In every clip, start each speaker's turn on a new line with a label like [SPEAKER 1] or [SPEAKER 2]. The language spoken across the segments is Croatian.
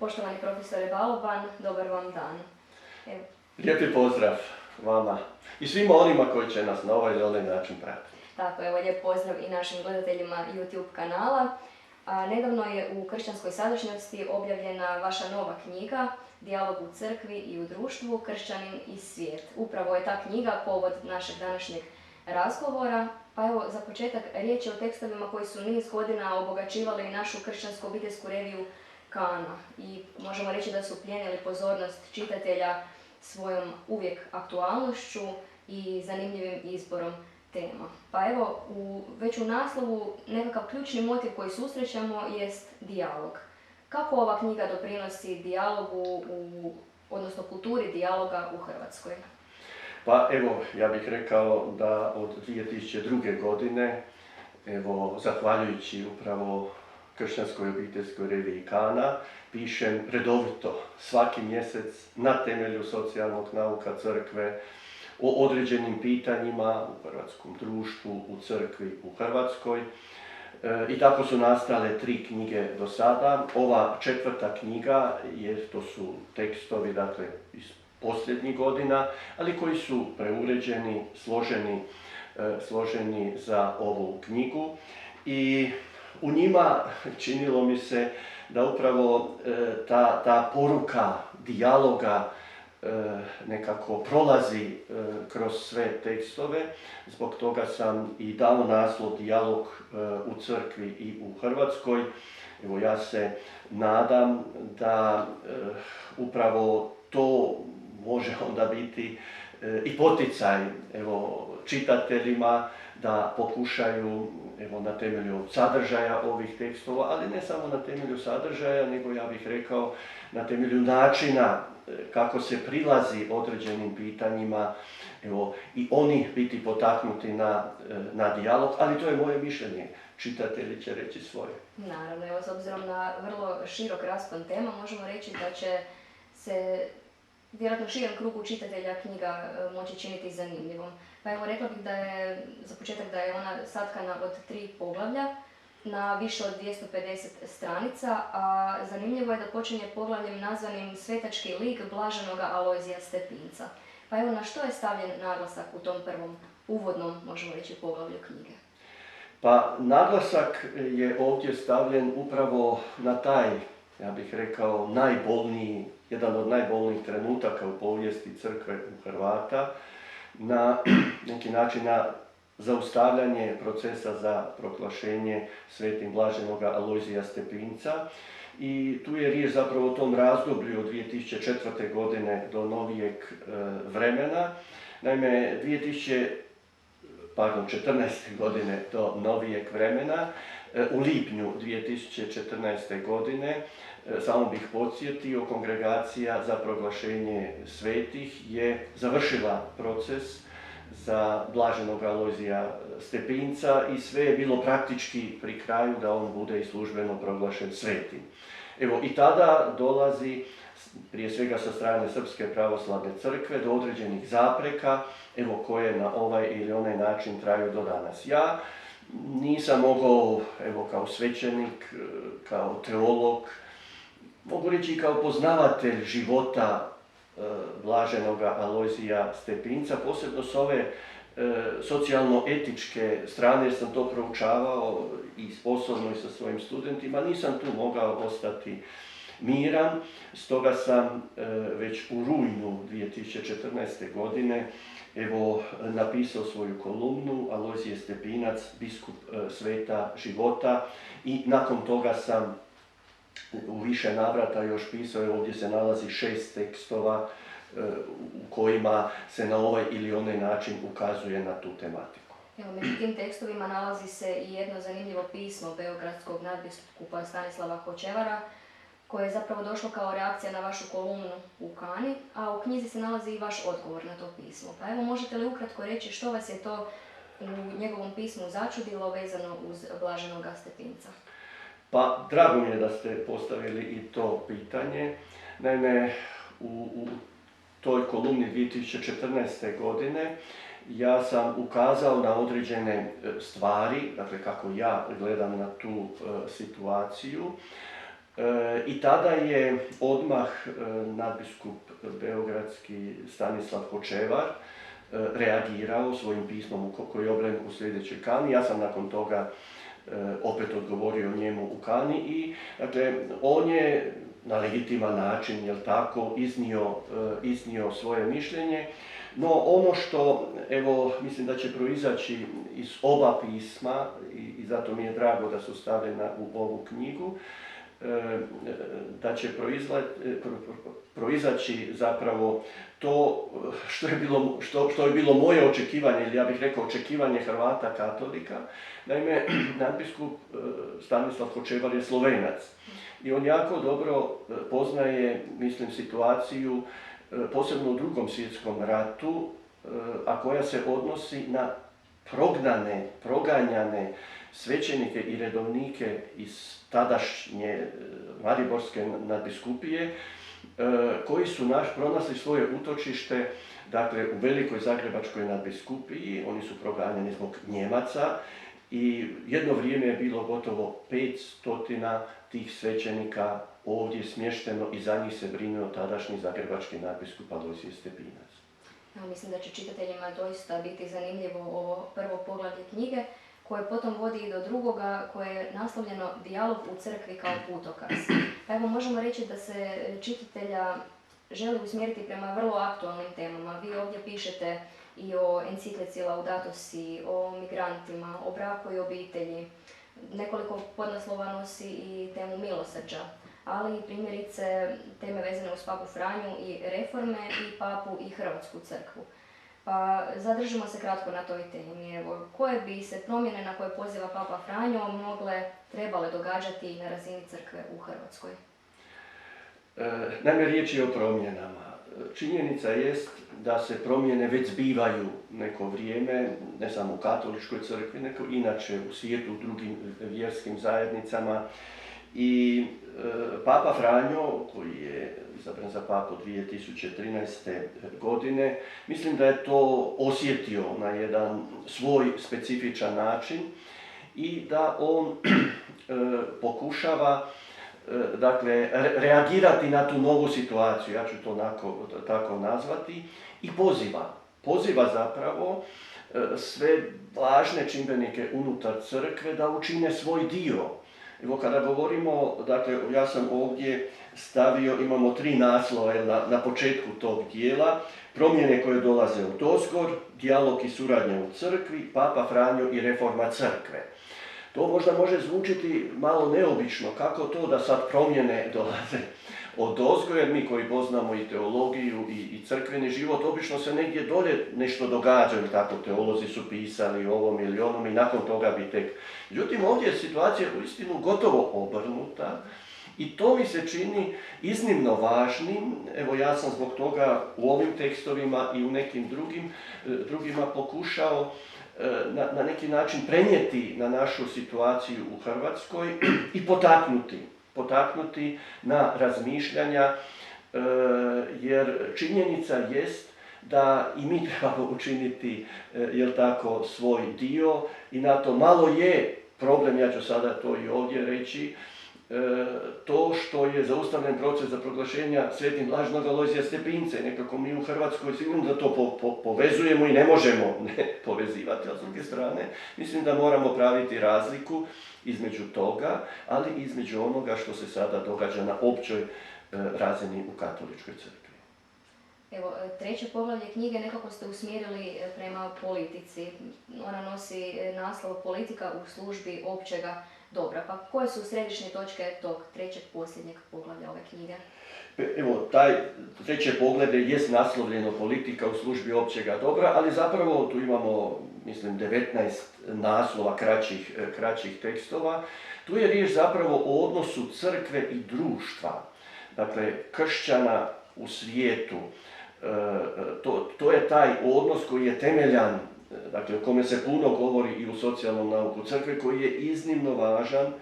[SPEAKER 1] Poštovani profesore Baloban, dobar vam dan. Evo.
[SPEAKER 2] Lijepi pozdrav vama i svima onima koji će nas na ovaj ili onaj način pratiti.
[SPEAKER 1] Tako, evo lijep pozdrav i našim gledateljima YouTube kanala. Nedavno je u Kršćanskoj sadašnjosti objavljena vaša nova knjiga Dijalog u crkvi i u društvu, Kršćanin i svijet. Upravo je ta knjiga povod našeg današnjeg razgovora. Pa evo, za početak riječ je o tekstovima koji su niz godina obogaćivali našu kršćansku obiteljsku reviju Kana i možemo reći da su plijenili pozornost čitatelja svojom uvijek aktualnošću i zanimljivim izborom tema. Pa evo, već u naslovu nekakav ključni motiv koji susrećemo jest dijalog. Kako ova knjiga doprinosi dijalogu, odnosno kulturi dijaloga u Hrvatskoj?
[SPEAKER 2] Pa evo, ja bih rekao da od 2002. godine, evo, zahvaljujući upravo Kršćanskoj obiteljskoj reviji Kana, pišem redovito svaki mjesec na temelju socijalnog nauka crkve o određenim pitanjima u hrvatskom društvu, u crkvi u Hrvatskoj. I tako su nastale 3 knjige do sada. Ova 4. knjiga, jer to su tekstovi dakle, iz posljednjih godina, ali koji su preuređeni, složeni za ovu knjigu. I u njima činilo mi se da upravo ta poruka dijaloga nekako prolazi kroz sve tekstove. Zbog toga sam i dao naslov Dijalog u crkvi i u Hrvatskoj. Evo, ja se nadam da upravo to može onda biti i poticaj evo, čitateljima da pokušaju evo, na temelju sadržaja ovih tekstova, ali ne samo na temelju sadržaja, nego ja bih rekao na temelju načina kako se prilazi određenim pitanjima, evo, i oni biti potaknuti na dijalog, ali to je moje mišljenje. Čitatelji će reći svoje.
[SPEAKER 1] Naravno, evo, s obzirom na vrlo širok raspon tema, možemo reći da će se vjerojatno širem krugu čitatelja knjiga moći činiti zanimljivom. Pa evo, rekla bih da je, za početak, da je ona satkana od 3 poglavlja na više od 250 stranica, a zanimljivo je da počinje poglavljem nazvanim Svetački lik blaženoga Alojzija Stepinca. Pa evo, na što je stavljen naglasak u tom prvom uvodnom, možemo reći, poglavlju knjige?
[SPEAKER 2] Pa naglasak je ovdje stavljen upravo na taj, ja bih rekao, jedan od najbolnijih trenutaka u povijesti crkve u Hrvata, na neki način na zaustavljanje procesa za proglašenje svetim blaženoga Alojzija Stepinca. I tu je riječ zapravo o tom razdoblju od 2004. godine do novijeg vremena. Naime, 2014. godine do novijeg vremena, u lipnju 2014. godine, samo bih podsjetio, Kongregacija za proglašenje svetih je završila proces za blaženog Alojzija Stepinca i sve je bilo praktički pri kraju da on bude i službeno proglašen svetim. Evo, i tada dolazi, prije svega sa strane Srpske pravoslavne crkve, do određenih zapreka, evo, koje na ovaj ili onaj način traju do danas. Ja nisam mogao, evo, kao svećenik, kao teolog, mogu reći kao poznavatelj života blaženoga Alojzija Stepinca, posebno s ove socijalno-etičke strane, jer sam to proučavao i osobno i sa svojim studentima, nisam tu mogao ostati miran, stoga sam već u rujnu 2014. godine evo, napisao svoju kolumnu Alojzije Stepinac, biskup sveta života, i nakon toga sam u više navrata još pisao, ovdje se nalazi 6 tekstova u kojima se na ovaj ili onaj način ukazuje na tu tematiku.
[SPEAKER 1] Evo, među tim tekstovima nalazi se i jedno zanimljivo pismo beogradskog nadbiskupa Stanislava Hočevara, koje je zapravo došlo kao reakcija na vašu kolumnu u Kani, a u knjizi se nalazi i vaš odgovor na to pismo. Pa evo, možete li ukratko reći što vas je to u njegovom pismu začudilo vezano uz blaženoga Stepinca?
[SPEAKER 2] Pa, drago mi je da ste postavili i to pitanje. Naime, u toj kolumni 2014. godine ja sam ukazao na određene stvari, dakle kako ja gledam na tu situaciju, I tada je odmah nadbiskup beogradski Stanislav Hočevar reagirao svojim pismom koji je objavljen u sljedećoj Kani. Ja sam nakon toga opet odgovorio njemu u Kani i dakle, on je na legitiman način, jel tako, iznio svoje mišljenje. No ono što, evo, mislim da će proizaći iz oba pisma i zato mi je drago da su stavljena u ovu knjigu, da će proizaći zapravo to što je bilo moje očekivanje, ili ja bih rekao očekivanje Hrvata katolika. Naime, nadbiskup Stanislav Hočevar je Slovenac i on jako dobro poznaje, mislim, situaciju, posebno u Drugom svjetskom ratu, a koja se odnosi na proganjane svećenike i redovnike iz tadašnje Mariborske nadbiskupije, koji su pronašli svoje utočište, dakle, u Velikoj Zagrebačkoj nadbiskupiji. Oni su proganjani zbog Njemaca i jedno vrijeme je bilo gotovo 500 tih svećenika ovdje smješteno i za njih se brinuo tadašnji zagrebački nadbiskup Alojzije Stepinac.
[SPEAKER 1] Mislim da će čitateljima doista biti zanimljivo ovo prvo poglavlje knjige, koje potom vodi i do drugoga, koje je naslovljeno Dijalog u crkvi kao putokaz. Pa evo, možemo reći da se čitatelja želi usmjeriti prema vrlo aktualnim temama. Vi ovdje pišete i o enciklici Laudato Si, o migrantima, o braku i obitelji. Nekoliko podnaslova nosi i temu milosrđa, ali i primjerice teme vezane uz Papu Franju i reforme i Papu i Hrvatsku crkvu. Pa zadržimo se kratko na toj temi. Evo, koje bi se promjene na koje poziva Papa Franjo trebale događati na razini crkve u Hrvatskoj?
[SPEAKER 2] Naime, riječ je o promjenama. Činjenica jest da se promjene već zbivaju neko vrijeme, ne samo u katoličkoj crkvi, nego inače u svijetu, u drugim vjerskim zajednicama. I Papa Franjo, koji je izabran za papu 2013. godine, mislim da je to osjetio na jedan svoj specifičan način i da on pokušava dakle, reagirati na tu novu situaciju, ja ću to tako nazvati, i poziva zapravo sve važne čimbenike unutar crkve da učine svoj dio. Evo, kada govorimo, dakle, ja sam ovdje stavio, imamo 3 naslova na početku tog dijela: promjene koje dolaze odozgor, dijalog i suradnja u crkvi, Papa Franjo i reforma crkve. To možda može zvučiti malo neobično, kako to da sad promjene dolaze odozgo, jer mi koji poznamo i teologiju i crkveni život, obično se negdje dolje nešto događa, ili tako teolozi su pisali ovom ili onom i nakon toga bi tek. Međutim, ovdje je situacija uistinu gotovo obrnuta i to mi se čini iznimno važnim. Evo, ja sam zbog toga u ovim tekstovima i u nekim drugima pokušao na neki način prenijeti na našu situaciju u Hrvatskoj i potaknuti na razmišljanja, jer činjenica jest da i mi trebamo učiniti, jel tako, svoj dio i na to malo je problem, ja ću sada to i ovdje reći, to što je zaustavljen proces za proglašenja svetim lažnog Alojzija Stepinca i nekako mi u Hrvatskoj sigurno da to povezujemo i ne možemo ne povezivati, a s druge strane mislim da moramo praviti razliku između toga, ali i između onoga što se sada događa na općoj razini u katoličkoj crkvi.
[SPEAKER 1] Evo, treće poglavlje knjige nekako ste usmjerili prema politici. Ona nosi naslov Politika u službi općega dobra. Pa koje su središnje točke tog trećeg posljednjeg poglavlja ove knjige?
[SPEAKER 2] Evo, taj treće poglavlje jest naslovljeno Politika u službi općega dobra, ali zapravo tu imamo, mislim, 19 naslova kraćih tekstova. Tu je riječ zapravo o odnosu crkve i društva, dakle, kršćana u svijetu. To je taj odnos koji je temeljan, dakle, o kome se puno govori i u socijalnom nauku crkve, koji je iznimno važan,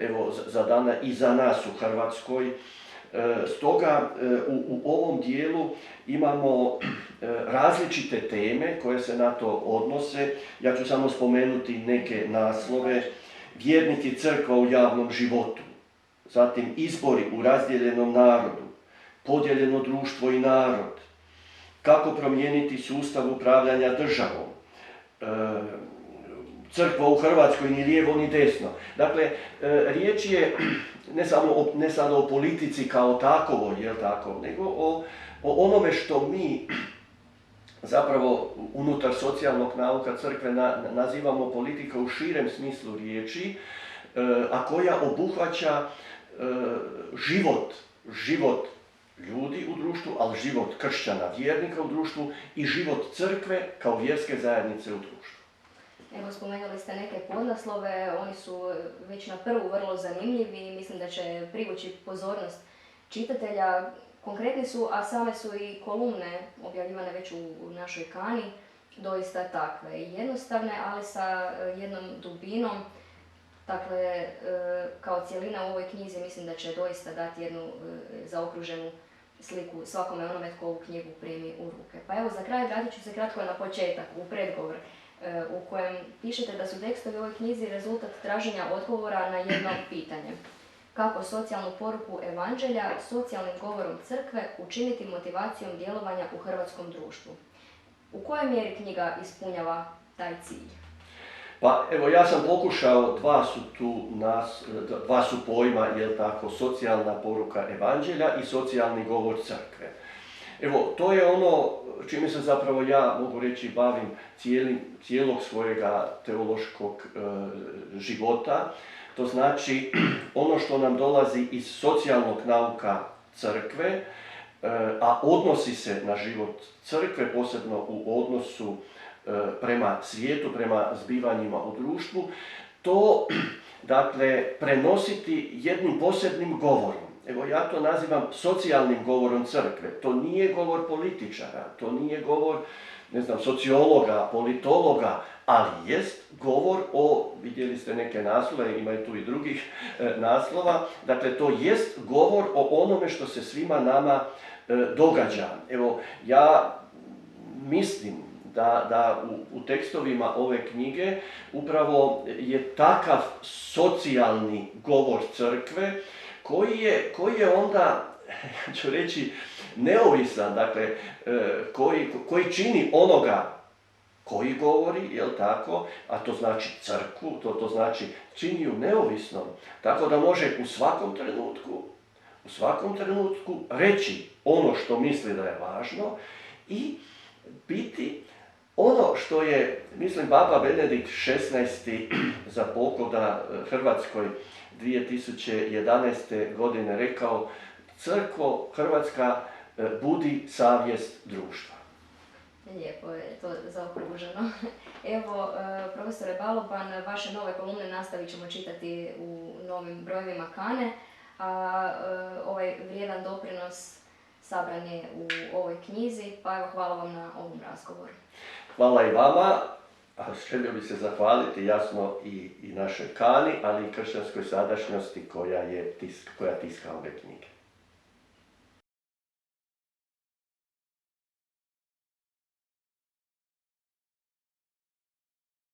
[SPEAKER 2] evo, za dana i za nas u Hrvatskoj. Stoga u ovom dijelu imamo različite teme koje se na to odnose. Ja ću samo spomenuti neke naslove. Vjernik i crkva u javnom životu. zatim izbori u razdijeljenom narodu, podijeljeno društvo i narod, kako promijeniti sustav upravljanja državom, crkva u Hrvatskoj ni lijevo ni desno. Dakle, riječ je ne samo o politici kao takovoj, jel tako, nego o onome što mi zapravo unutar socijalnog nauka crkve nazivamo politika u širem smislu riječi, a koja obuhvaća život ljudi u društvu, ali život kršćana, vjernika u društvu i život crkve kao vjerske zajednice u društvu.
[SPEAKER 1] Evo, spomenuli ste neke podnaslove, oni su već na prvu vrlo zanimljivi i mislim da će privući pozornost čitatelja. Konkretni su, a same su i kolumne objavljivane već u našoj kani, doista takve. Jednostavne, ali sa jednom dubinom. Dakle, kao cjelina u ovoj knjizi mislim da će doista dati jednu zaokruženu sliku svakome onome tko ovu knjigu primi u ruke. Pa evo, za kraj vratit ću se kratko na početak, u predgovor, u kojem pišete da su tekstovi u ovoj knjizi rezultat traženja odgovora na jedno pitanje. Kako socijalnu poruku evanđelja socijalnim govorom crkve učiniti motivacijom djelovanja u hrvatskom društvu? U kojoj mjeri knjiga ispunjava taj cilj?
[SPEAKER 2] Pa evo, ja sam pokušao, dva su pojma, jel tako, socijalna poruka evanđelja i socijalni govor crkve. Evo, to je ono čime se zapravo ja, mogu reći, bavim cijelog svojega teološkog života. To znači ono što nam dolazi iz socijalnog nauka crkve, a odnosi se na život crkve, posebno u odnosu prema svijetu, prema zbivanjima u društvu, to, dakle, prenositi jednim posebnim govorom. Evo, ja to nazivam socijalnim govorom crkve. To nije govor političara, to nije govor, sociologa, politologa, ali jest govor vidjeli ste neke naslove, ima i tu i drugih naslova, dakle, to jest govor o onome što se svima nama događa. Evo, ja mislim da u tekstovima ove knjige upravo je takav socijalni govor crkve koji je onda, ja ću reći, neovisan, dakle, koji čini onoga koji govori, jel tako, a to znači crkvu, to znači čini ju neovisnom, tako da može u svakom trenutku reći ono što misli da je važno i biti ono što je, mislim, Papa Benedikt XVI. Za pokoda Hrvatskoj 2011. godine rekao: Crkvo Hrvatska, budi savjest društva.
[SPEAKER 1] Lijepo je to zaokruženo. Evo, profesore Baloban, vaše nove kolumne nastavit ćemo čitati u novim brojevima Kane, a ovaj vrijedan doprinos sabran je u ovoj knjizi, pa evo, hvala vam na ovom razgovoru.
[SPEAKER 2] Hvala i vama, a želio bih se zahvaliti jasno i našoj Kani, ali i kršćanskoj sadašnjosti koja tiska ove knjige.